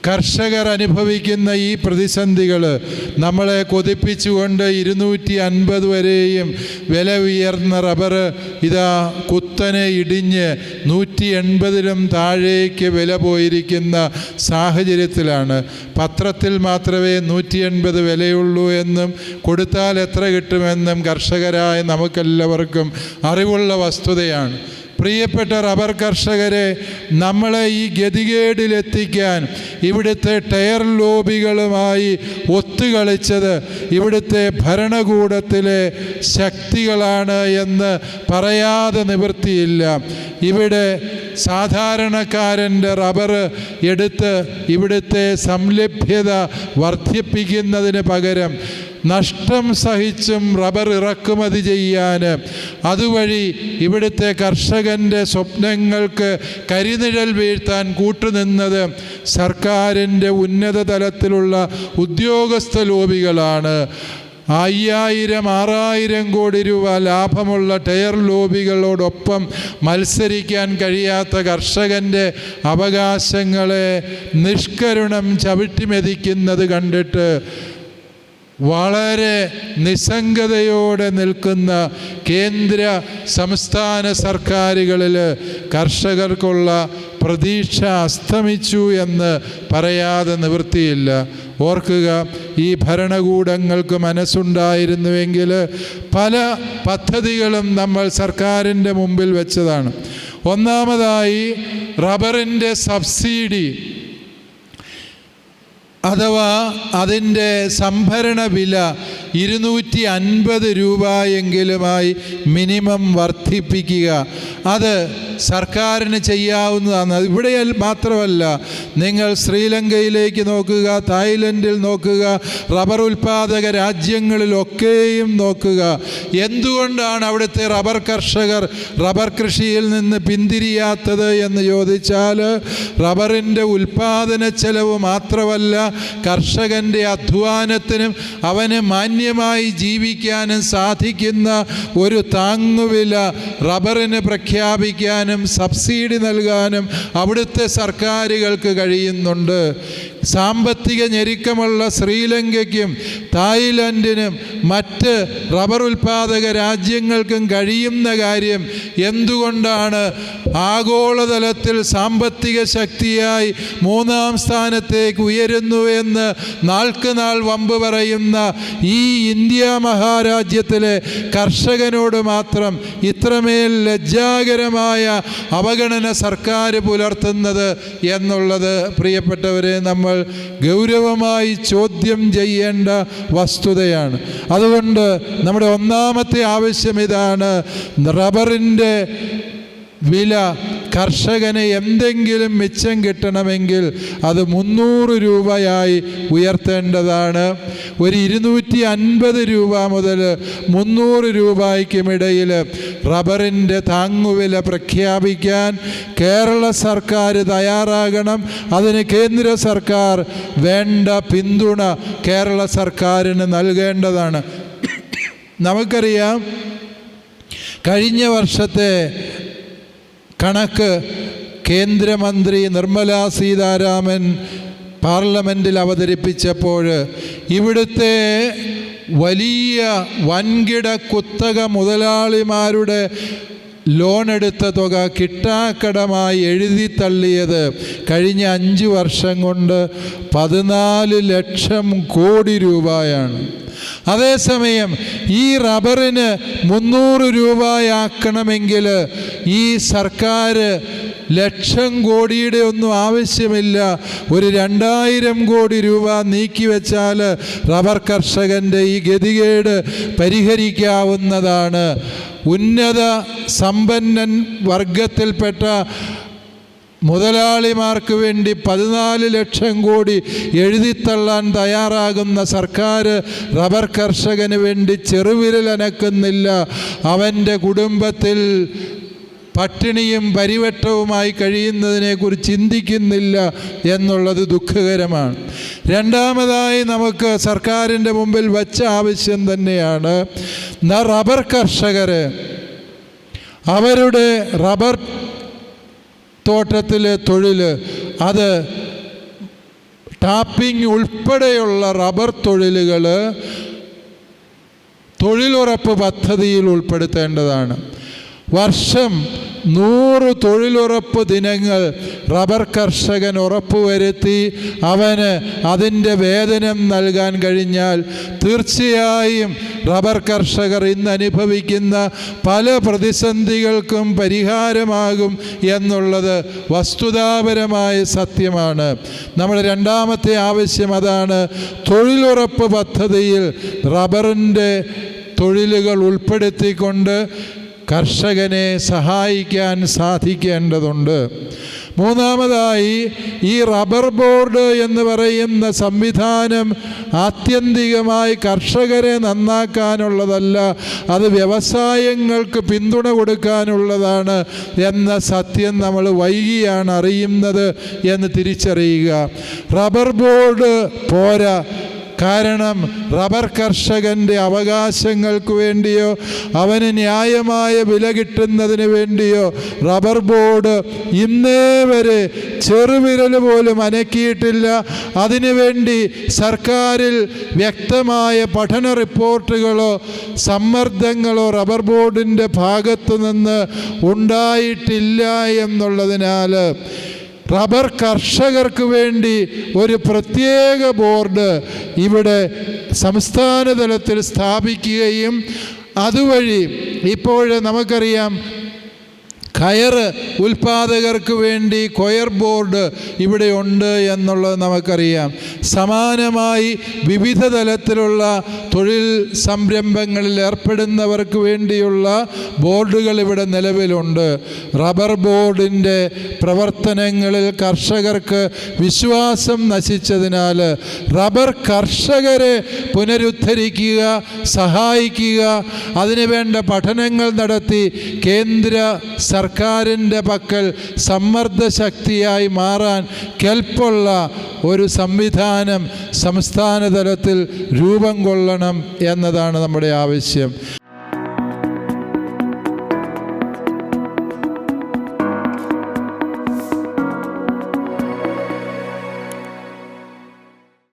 കർഷകർ അനുഭവിക്കുന്ന ഈ പ്രതിസന്ധികൾ നമ്മളെ കൊതിപ്പിച്ചുകൊണ്ട് 250 വരെയും വില ഉയർന്ന റബ്ബർ ഇതാ കുത്തനെ ഇടിഞ്ഞ് 180-ലും താഴേക്ക് വില പോയിരിക്കുന്ന സാഹചര്യത്തിലാണ്. പത്രത്തിൽ മാത്രമേ 180 വിലയുള്ളൂ എന്നും കൊടുത്താൽ എത്ര കിട്ടുമെന്നും കർഷകരായ നമുക്കെല്ലാവർക്കും അറിവുള്ള വസ്തുതയാണ്. പ്രിയപ്പെട്ട റബ്ബർ കർഷകരെ, നമ്മളെ ഈ ഗതികേടിലെത്തിക്കാൻ ഇവിടുത്തെ ടയർ ലോബികളുമായി ഒത്തുകളിച്ചത് ഇവിടുത്തെ ഭരണകൂടത്തിലെ ശക്തികളാണ് എന്ന് പറയാതെ നിവൃത്തിയില്ല. ഇവിടെ സാധാരണക്കാരൻ്റെ റബ്ബർ എടുത്ത് ഇവിടുത്തെ സംലഭ്യത വർദ്ധിപ്പിക്കുന്നതിന് പകരം നഷ്ടം സഹിച്ചും റബ്ബർ ഇറക്കുമതി ചെയ്യാൻ, അതുവഴി ഇവിടുത്തെ കർഷകൻ്റെ സ്വപ്നങ്ങൾക്ക് കരിനിഴൽ വീഴ്ത്താൻ കൂട്ടുനിന്നത് സർക്കാരിൻ്റെ ഉന്നത തലത്തിലുള്ള ഉദ്യോഗസ്ഥ ലോബികളാണ്. 5000-6000 കോടി രൂപ ലാഭമുള്ള ടയർ ലോബികളോടൊപ്പം മത്സരിക്കാൻ കഴിയാത്ത കർഷകൻ്റെ അവകാശങ്ങളെ നിഷ്കരുണം ചവിട്ടിമെതിക്കുന്നത് കണ്ടിട്ട് വളരെ നിസ്സംഗതയോടെ നിൽക്കുന്ന കേന്ദ്ര സംസ്ഥാന സർക്കാരുകളിൽ കർഷകർക്കുള്ള പ്രതീക്ഷ അസ്തമിച്ചു എന്ന് പറയാതെ നിവൃത്തിയില്ല. ഓർക്കുക, ഈ ഭരണകൂടങ്ങൾക്ക് മനസ്സുണ്ടായിരുന്നുവെങ്കിൽ പല പദ്ധതികളും നമ്മൾ സർക്കാരിൻ്റെ മുമ്പിൽ വെച്ചതാണ്. ഒന്നാമതായി റബ്ബറിൻ്റെ സബ്സിഡി അഥവാ അതിൻ്റെ സംഭരണ വില 250 രൂപയെങ്കിലുമായി മിനിമം വർദ്ധിപ്പിക്കുക. അത് സർക്കാരിന് ചെയ്യാവുന്നതാണ്. ഇവിടെ മാത്രമല്ല, നിങ്ങൾ ശ്രീലങ്കയിലേക്ക് നോക്കുക, തായ്ലൻഡിൽ നോക്കുക, റബ്ബർ ഉൽപ്പാദക രാജ്യങ്ങളിലൊക്കെയും നോക്കുക. എന്തുകൊണ്ടാണ് അവിടുത്തെ റബ്ബർ കർഷകർ റബ്ബർ കൃഷിയിൽ നിന്ന് പിന്തിരിയാത്തത് എന്ന് ചോദിച്ചാൽ, റബ്ബറിൻ്റെ ഉൽപ്പാദന ചെലവ് മാത്രമല്ല, കർഷകൻ്റെ അധ്വാനത്തിനും അവന് മാന്യമായി ജീവിക്കാനും സാധിക്കുന്ന ഒരു താങ്ങുവില റബ്ബറിന് പ്രഖ്യാപിക്കാനും സബ്സിഡി നൽകാനും അവിടുത്തെ സർക്കാരുകൾക്ക് കഴിയുന്നുണ്ട്. സാമ്പത്തിക ഞെരുക്കമുള്ള ശ്രീലങ്കയ്ക്കും തായ്ലൻഡിനും മറ്റ് റബ്ബർ ഉൽപ്പാദക രാജ്യങ്ങൾക്കും കഴിയുന്ന കാര്യം എന്തുകൊണ്ടാണ് ആഗോളതലത്തിൽ സാമ്പത്തിക ശക്തിയായി 3-ാം സ്ഥാനത്തേക്ക് ഉയരുന്നു എന്ന് നാൾക്കുനാൾ വമ്പ് പറയുന്ന ഈ ഇന്ത്യ മഹാരാജ്യത്തിലെ കർഷകനോട് മാത്രം ഇത്രമേൽ ലജ്ജാകരമായ അവഗണന സർക്കാർ പുലർത്തുന്നത് എന്നുള്ളത് പ്രിയപ്പെട്ടവരെ നമ്മൾ ഗൗരവമായി ചോദ്യം ചെയ്യേണ്ട വസ്തുതയാണ്. അതുകൊണ്ട് നമ്മുടെ ഒന്നാമത്തെ ആവശ്യം ഇതാണ്: റബ്ബറിൻ്റെ വില കർഷകന് എന്തെങ്കിലും മിച്ചം കിട്ടണമെങ്കിൽ അത് 300 രൂപയായി ഉയർത്തേണ്ടതാണ്. ഒരു 250 രൂപ മുതൽ 300 രൂപയ്ക്കുമിടയിൽ റബ്ബറിൻ്റെ താങ്ങുവില പ്രഖ്യാപിക്കാൻ കേരള സർക്കാർ തയ്യാറാകണം. അതിന് കേന്ദ്ര സർക്കാർ വേണ്ട പിന്തുണ കേരള സർക്കാരിന് നൽകേണ്ടതാണ്. നമുക്കറിയാം, കഴിഞ്ഞ വർഷത്തെ കണക്ക് കേന്ദ്രമന്ത്രി നിർമ്മല സീതാരാമൻ പാർലമെൻറ്റിൽ അവതരിപ്പിച്ചപ്പോൾ ഇവിടുത്തെ വലിയ വൻകിട കുത്തക മുതലാളിമാരുടെ ലോണെടുത്ത തുക കിട്ടാക്കടമായി എഴുതിത്തള്ളിയത് കഴിഞ്ഞ 5 വർഷം കൊണ്ട് 14 ലക്ഷം കോടി രൂപയാണ്. അതേസമയം ഈ റബ്ബറിന് 300 രൂപയാക്കണമെങ്കിൽ ഈ സർക്കാർ ലക്ഷം കോടിയുടെ ഒന്നും ആവശ്യമില്ല. ഒരു 2000 കോടി രൂപ നീക്കിവെച്ചാൽ റബ്ബർ കർഷകൻ്റെ ഈ ഗതികേട് പരിഹരിക്കാവുന്നതാണ്. ഉന്നത സമ്പന്നൻ വർഗത്തിൽപ്പെട്ട മുതലാളിമാർക്ക് വേണ്ടി 14 ലക്ഷം കോടി എഴുതിത്തള്ളാൻ തയ്യാറാകുന്ന സർക്കാർ റബ്ബർ കർഷകന് വേണ്ടി ചെറുവിരലനക്കുന്നില്ല. അവൻ്റെ കുടുംബത്തിൽ പട്ടിണിയും പരിവട്ടവുമായി കഴിയുന്നതിനെക്കുറിച്ച് ചിന്തിക്കുന്നില്ല എന്നുള്ളത് ദുഃഖകരമാണ്. രണ്ടാമതായി നമുക്ക് സർക്കാരിൻ്റെ മുമ്പിൽ വച്ച ആവശ്യം തന്നെയാണ്, റബ്ബർ കർഷകർ അവരുടെ റബ്ബർ തോട്ടത്തിലെ തൊഴിൽ അത് ടാപ്പിംഗ് ഉൾപ്പെടെയുള്ള റബ്ബർ തൊഴിലുകൾ തൊഴിലുറപ്പ് പദ്ധതിയിൽ ഉൾപ്പെടുത്തേണ്ടതാണ്. വർഷം 100 തൊഴിലുറപ്പ് ദിനങ്ങൾ റബ്ബർ കർഷകൻ ഉറപ്പുവരുത്തി അവന് അതിൻ്റെ വേതനം നൽകാൻ കഴിഞ്ഞാൽ തീർച്ചയായും റബ്ബർ കർഷകർ ഇന്ന് അനുഭവിക്കുന്ന പല പ്രതിസന്ധികൾക്കും പരിഹാരമാകും എന്നുള്ളത് വസ്തുതാപരമായ സത്യമാണ്. നമ്മുടെ രണ്ടാമത്തെ ആവശ്യം അതാണ്. തൊഴിലുറപ്പ് പദ്ധതിയിൽ റബ്ബറിൻ്റെ തൊഴിലുകൾ ഉൾപ്പെടുത്തിക്കൊണ്ട് കർഷകനെ സഹായിക്കാൻ സാധിക്കേണ്ടതുണ്ട്. മൂന്നാമതായി, ഈ റബ്ബർ ബോർഡ് എന്ന് പറയുന്ന സംവിധാനം ആത്യന്തികമായി കർഷകരെ നന്നാക്കാനുള്ളതല്ല, അത് വ്യവസായങ്ങൾക്ക് പിന്തുണ കൊടുക്കാനുള്ളതാണ് എന്ന സത്യം നമ്മൾ വൈകിയാണ് അറിയുന്നത് എന്ന് തിരിച്ചറിയുക. റബ്ബർ ബോർഡ് പോരാ. കാരണം റബ്ബർ കർഷകൻ്റെ അവകാശങ്ങൾക്ക് വേണ്ടിയോ അവന് ന്യായമായ വില കിട്ടുന്നതിന് വേണ്ടിയോ റബ്ബർ ബോർഡ് ഇന്നേ വരെ ചെറുവിരൽ പോലും അനക്കിയിട്ടില്ല. അതിനുവേണ്ടി സർക്കാരിൽ വ്യക്തമായ പഠന റിപ്പോർട്ടുകളോ സമ്മർദ്ദങ്ങളോ റബ്ബർ ബോർഡിൻ്റെ ഭാഗത്തു നിന്ന് ഉണ്ടായിട്ടില്ല എന്നുള്ളതിനാൽ റബ്ബർ കർഷകർക്ക് വേണ്ടി ഒരു പ്രത്യേക ബോർഡ് ഇവിടെ സംസ്ഥാന തലത്തിൽ സ്ഥാപിക്കുകയും അതുവഴി ഇപ്പോൾ നമുക്കറിയാം കയർ ഉൽപ്പാദകർക്ക് വേണ്ടി കൊയർ ബോർഡ് ഇവിടെ ഉണ്ട് എന്നുള്ളത് നമുക്കറിയാം. സമാനമായി വിവിധ തലത്തിലുള്ള തൊഴിൽ സംരംഭങ്ങളിൽ ഏർപ്പെടുന്നവർക്ക് വേണ്ടിയുള്ള ബോർഡുകൾ ഇവിടെ നിലവിലുണ്ട്. റബ്ബർ ബോർഡിൻ്റെ പ്രവർത്തനങ്ങളിൽ കർഷകർക്ക് വിശ്വാസം നശിച്ചതിനാൽ റബ്ബർ കർഷകരെ പുനരുദ്ധരിക്കുക, സഹായിക്കുക, അതിനുവേണ്ട പഠനങ്ങൾ നടത്തി കേന്ദ്ര സർക്കാരിൻ്റെ പക്കൽ സമ്മർദ്ദശക്തിയായി മാറാൻ കെൽപ്പുള്ള ഒരു സംവിധാനം സംസ്ഥാന തലത്തിൽ രൂപം കൊള്ളണം എന്നതാണ് നമ്മുടെ ആവശ്യം.